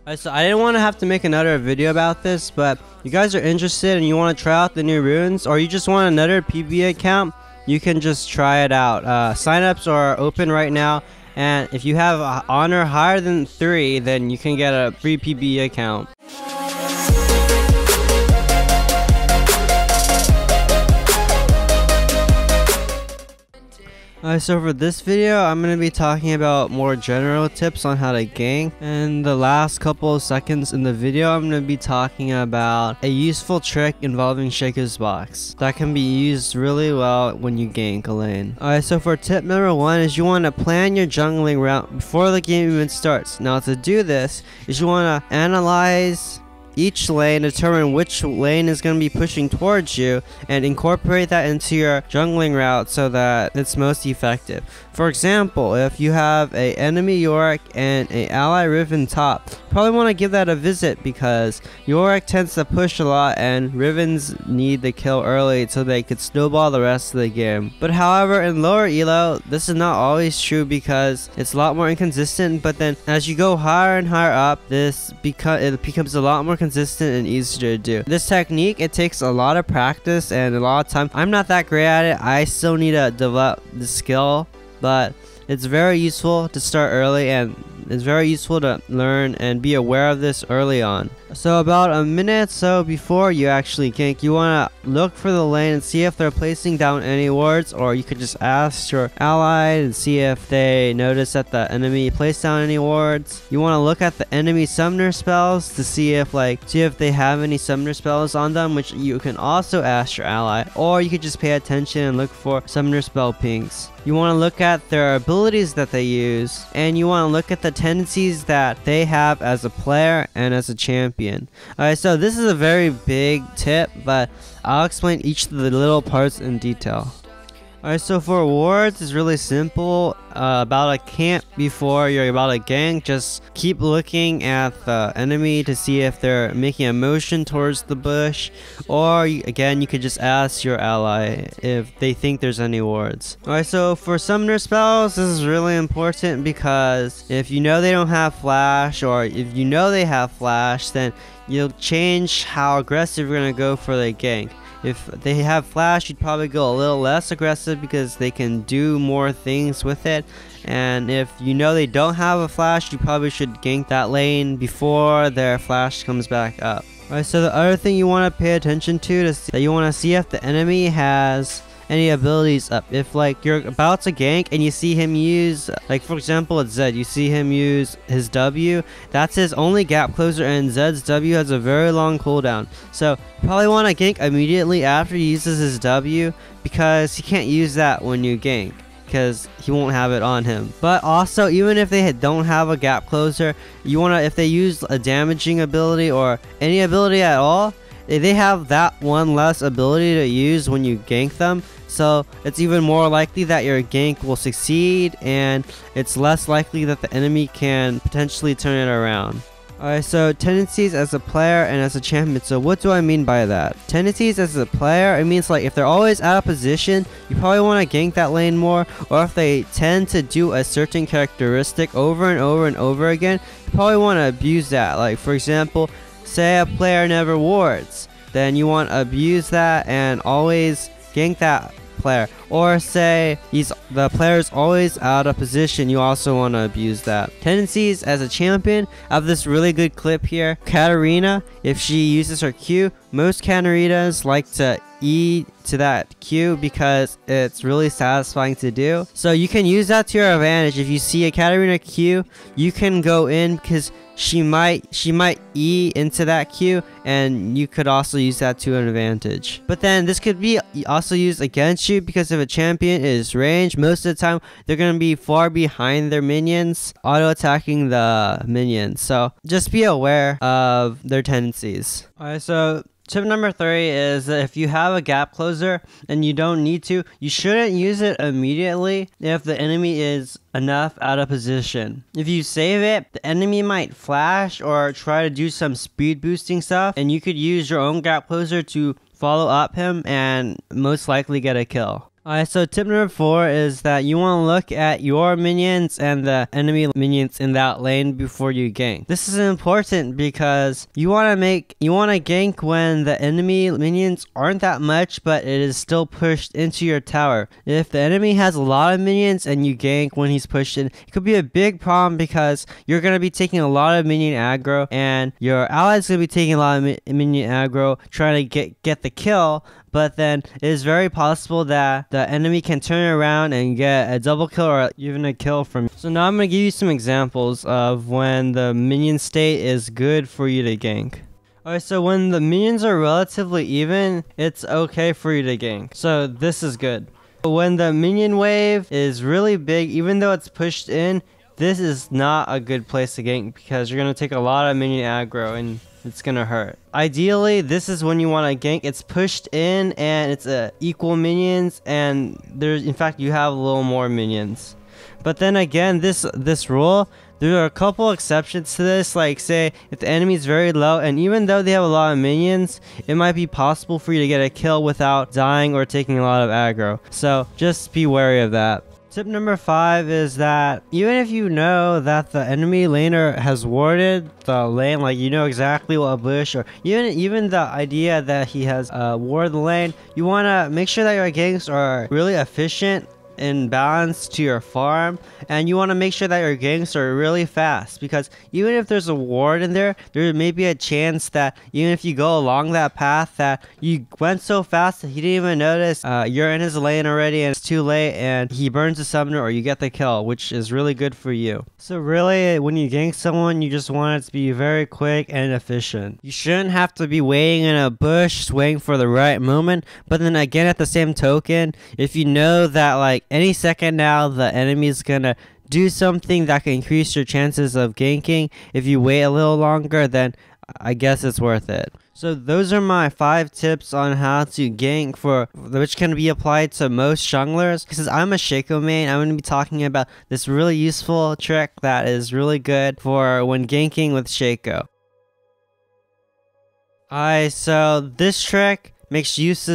Alright, so I didn't want to have to make another video about this, but you guys are interested and you want to try out the new runes, or you just want another PB account, you can just try it out. Signups are open right now, and if you have honor higher than 3, then you can get a free PB account. So for this video, I'm going to be talking about more general tips on how to gank. And the last couple of seconds in the video, I'm going to be talking about a useful trick involving Shaco Box that can be used really well when you gank a lane. Alright, so for tip number 1 is you want to plan your jungling route before the game even starts. Now to do this is you want to analyze each lane, determine which lane is going to be pushing towards you, and incorporate that into your jungling route so that it's most effective. For example, if you have a enemy Yorick and a ally Riven top, you probably want to give that a visit because Yorick tends to push a lot and Rivens need the kill early so they could snowball the rest of the game. But however, in lower elo, this is not always true because it's a lot more inconsistent, but then as you go higher and higher up, it becomes a lot more consistent and easier to do. This technique, it takes a lot of practice and a lot of time. I'm not that great at it. I still need to develop the skill, but it's very useful to start early, and it's very useful to learn and be aware of this early on. So about a minute so before you actually gank, you want to look for the lane and see if they're placing down any wards, or you could just ask your ally and see if they notice that the enemy placed down any wards. You want to look at the enemy summoner spells to see if they have any summoner spells on them, which you can also ask your ally, or you could just pay attention and look for summoner spell pings. You want to look at their abilities that they use, and you want to look at the tendencies that they have as a player and as a champion. Alright, so this is a very big tip, but I'll explain each of the little parts in detail. Alright, so for wards, it's really simple. About a camp before you're about to gank, just keep looking at the enemy to see if they're making a motion towards the bush, or again, you could just ask your ally if they think there's any wards. Alright, so for summoner spells, this is really important because if you know they don't have flash, or if you know they have flash, then you'll change how aggressive you're going to go for the gank. If they have flash, you'd probably go a little less aggressive because they can do more things with it. And if you know they don't have a flash, you probably should gank that lane before their flash comes back up. Alright, so the other thing you want to pay attention to is that you want to see if the enemy has any abilities up. If you're about to gank and you see him use, for example at Zed, you see him use his W, that's his only gap closer, and Zed's W has a very long cooldown. So you probably want to gank immediately after he uses his W, because he can't use that when you gank, because he won't have it on him. But also, even if they don't have a gap closer, you want to, if they use a damaging ability or any ability at all, they have that one less ability to use when you gank them. So it's even more likely that your gank will succeed, and it's less likely that the enemy can potentially turn it around. Alright, so tendencies as a player and as a champion. So what do I mean by that? Tendencies as a player, it means if they're always out of position, you probably want to gank that lane more, or if they tend to do a certain characteristic over and over and over again, you probably want to abuse that. For example, say a player never wards, then you want to abuse that and always gank that player. Or say the player's always out of position, you also want to abuse that. Tendencies as a champion, I have this really good clip here. Katarina, if she uses her Q, most Katarinas like to E to that Q because it's really satisfying to do. So you can use that to your advantage. If you see a Katarina Q, you can go in because she might E into that Q, and you could also use that to an advantage. But then this could be also used against you, because if a champion is ranged, most of the time they're going to be far behind their minions, auto attacking the minions. So just be aware of their tendencies. Alright, so tip number 3 is that if you have a gap closer and you don't need to, you shouldn't use it immediately if the enemy is enough out of position. If you save it, the enemy might flash or try to do some speed boosting stuff, and you could use your own gap closer to follow up him and most likely get a kill. Alright, so tip number 4 is that you want to look at your minions and the enemy minions in that lane before you gank. This is important because you want to gank when the enemy minions aren't that much, but it is still pushed into your tower. If the enemy has a lot of minions and you gank when he's pushed in, it could be a big problem because you're going to be taking a lot of minion aggro and your allies going to be taking a lot of minion aggro trying to get the kill. But then it is very possible that the enemy can turn around and get a double kill or even a kill from you. So now I'm going to give you some examples of when the minion state is good for you to gank. Alright, so when the minions are relatively even, it's okay for you to gank. So this is good. When the minion wave is really big, even though it's pushed in, this is not a good place to gank because you're going to take a lot of minion aggro and it's gonna hurt. Ideally, this is when you want to gank. It's pushed in and it's equal minions, and in fact you have a little more minions. But then again, this rule, there are a couple exceptions to this. Like say if the enemy is very low and even though they have a lot of minions, it might be possible for you to get a kill without dying or taking a lot of aggro. So just be wary of that. Tip number 5 is that even if you know that the enemy laner has warded the lane, like you know exactly what bush, or even the idea that he has warded the lane, you want to make sure that your ganks are really efficient in balance to your farm, and you want to make sure that your ganks are really fast, because even if there's a ward in there may be a chance that even if you go along that path that you went so fast that he didn't even notice you're in his lane already and it's too late and he burns the summoner or you get the kill, which is really good for you. So really, when you gank someone, you just want it to be very quick and efficient. You shouldn't have to be waiting in a bush waiting for the right moment. But then again, at the same token, if you know that like any second now the enemy is gonna do something that can increase your chances of ganking, if you wait a little longer, then I guess it's worth it. So those are my 5 tips on how to gank, which can be applied to most junglers. Because I'm a Shaco main, I'm going to be talking about this really useful trick that is really good for when ganking with Shaco. Alright, so this trick makes use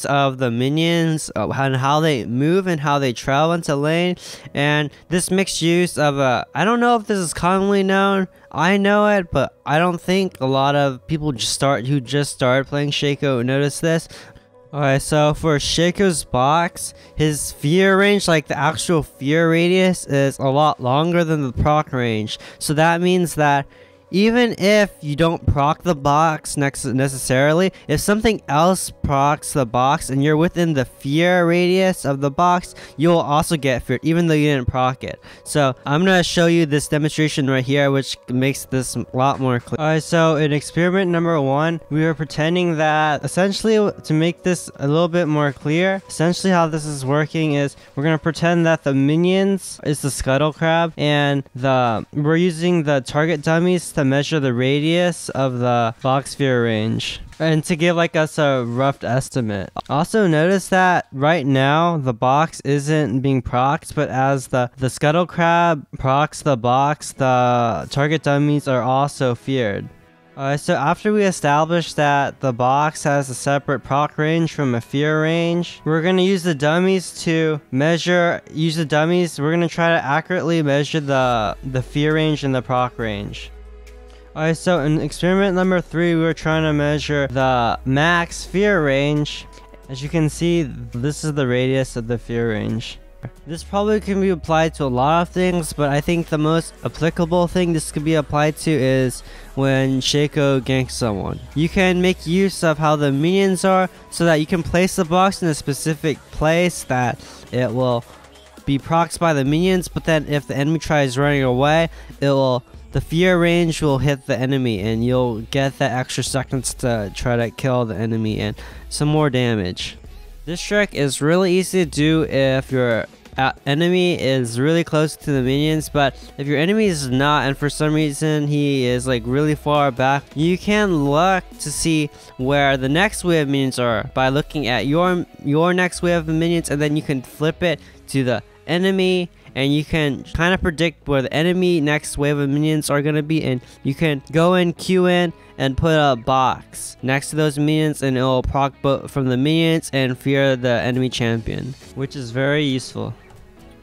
of the minions and how they move and how they travel into lane, and this makes use of I don't know if this is commonly known. I know it, but I don't think a lot of people who just started playing Shaco notice this. Alright, so for Shaco's box, his fear range, like the actual fear radius, is a lot longer than the proc range. So that means that even if you don't proc the box necessarily, if something else procs the box and you're within the fear radius of the box, you'll also get feared even though you didn't proc it. So I'm going to show you this demonstration right here, which makes this a lot more clear. Alright, so in experiment number 1, we were pretending that essentially, to make this a little bit more clear, essentially how this is working is we're going to pretend that the minions is the scuttle crab, and we're using the target dummies to measure the radius of the box fear range and to give us a rough estimate. Also notice that right now the box isn't being procced, but as the scuttle crab procs the box, the target dummies are also feared. So after we establish that the box has a separate proc range from a fear range, we're going to use the dummies to measure, we're going to try to accurately measure the fear range and the proc range. Alright, so in experiment number 3, we were trying to measure the max fear range. As you can see, this is the radius of the fear range. This probably can be applied to a lot of things, but I think the most applicable thing this could be applied to is when Shaco ganks someone. You can make use of how the minions are so that you can place the box in a specific place that it will be procced by the minions, but then if the enemy tries running away, the fear range will hit the enemy and you'll get that extra seconds to try to kill the enemy and some more damage. This trick is really easy to do if your enemy is really close to the minions, but if your enemy is not and for some reason he is really far back, you can look to see where the next wave of minions are by looking at your next wave of minions, and then you can flip it to the enemy and you can kind of predict where the enemy next wave of minions are going to be, and you can go in, queue in, and put a box next to those minions, and it will proc from the minions and fear the enemy champion, which is very useful.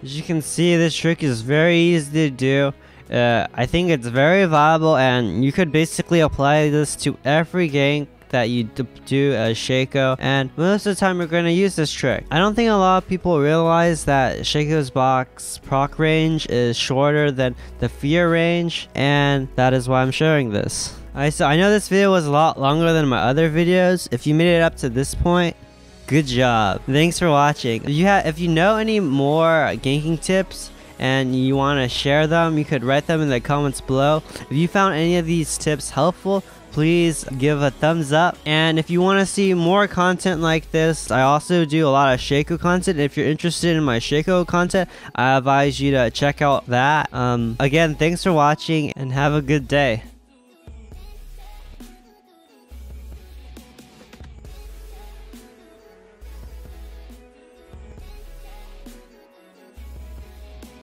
As you can see, this trick is very easy to do. I think it's very viable, and you could basically apply this to every gank that you do as Shaco, and most of the time you're going to use this trick. I don't think a lot of people realize that Shaco's box proc range is shorter than the fear range, and that is why I'm showing this. So I know this video was a lot longer than my other videos. If you made it up to this point, good job. Thanks for watching. If you know any more ganking tips and you want to share them, you could write them in the comments below. If you found any of these tips helpful, please give a thumbs up. And if you want to see more content like this, I also do a lot of Shaco content. If you're interested in my Shaco content, I advise you to check out that. Again, thanks for watching and have a good day.